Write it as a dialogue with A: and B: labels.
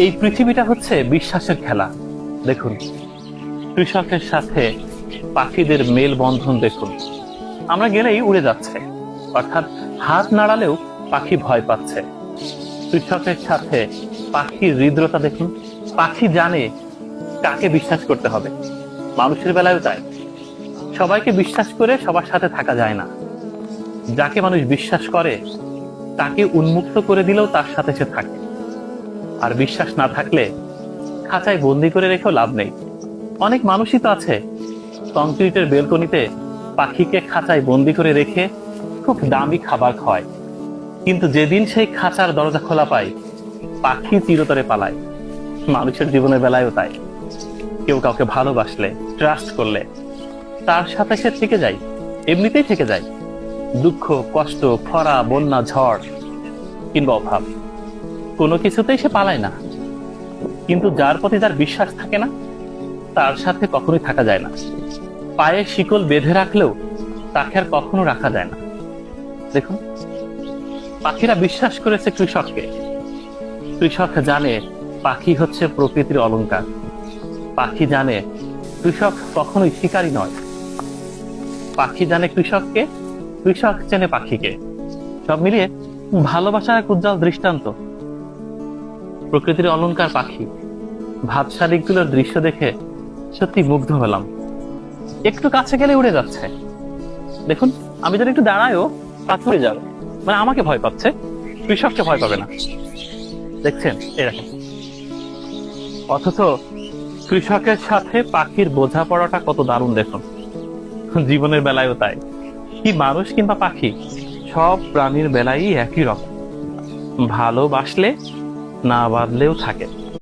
A: এই পৃথিবীটা হচ্ছে বিশ্বাসের খেলা। দেখুন, কৃষকের সাথে পাখিদের মেলবন্ধন দেখুন। আমরা গেলেই উড়ে যাচ্ছে, অর্থাৎ হাত নাড়ালেও পাখি ভয় পাচ্ছে। কৃষকের সাথে পাখির হৃদ্রতা দেখুন। পাখি জানে কাকে বিশ্বাস করতে হবে। মানুষের বেলায়ও তাই, সবাইকে বিশ্বাস করে সবার সাথে থাকা যায় না। যাকে মানুষ বিশ্বাস করে তাকে উন্মুক্ত করে দিলেও তার সাথে সে থাকে। আর বিশ্বাস না থাকলে খাঁচায় বন্দি করে রেখেও লাভ নেই। অনেক মানুষই তো আছে কংক্রিটের বেলকনিতে পাখিকে খাঁচায় বন্দি করে রেখে খুব দামি খাবার খাওয়ায়, কিন্তু যেদিন সেই খাঁচার দরজা খোলা পায় পাখি চিরতরে পালায়। মানুষের জীবনের বেলায়ও তাই, কেউ কাউকে ভালোবাসলে, ট্রাস্ট করলে তার সাথে সে থেকে যায়, এমনিতেই থেকে যায়। দুঃখ, কষ্ট, খরা, বন্যা, ঝড় কিংবা অভাব, কোনো কিছুতেই সে পালায় না। কিন্তু যার প্রতি তার বিশ্বাস থাকে না, তার সাথে কখনোই থাকা যায় না। পায়ে শিকল বেঁধে রাখলেও তাকে আর কখনো রাখা যায় না। দেখুন, পাখিরা বিশ্বাস করেছে কৃষককে। কৃষক জানে পাখি হচ্ছে প্রকৃতির অলংকার। পাখি জানে কৃষক কখনোই শিকারী নয়। পাখি জানে কৃষককে, কৃষক চেনে পাখিকে। সব মিলিয়ে ভালোবাসার এক উজ্জ্বল দৃষ্টান্ত। প্রকৃতির অলংকার পাখি। ভাত শালিকগুলোর দৃশ্য দেখে সত্যি মুগ্ধ হলাম। একটু কাছে গেলে উড়ে যাচ্ছে। দেখুন, আমি যদি একটু দাঁড়ায়ও পাথরে যাবে, মানে আমাকে ভয় পাচ্ছে, কৃষককে ভয় পাবে না। দেখছেন এরকম। অথচ কৃষকের সাথে পাখির বোঝাপড়াটা কত দারুণ দেখুন। জীবনের বেলায়ও তাই, কি মানুষ কিংবা পাখি, সব প্রাণীর বেলায় একই রকম। ভালোবাসলে না বাঁধলেও থাকে।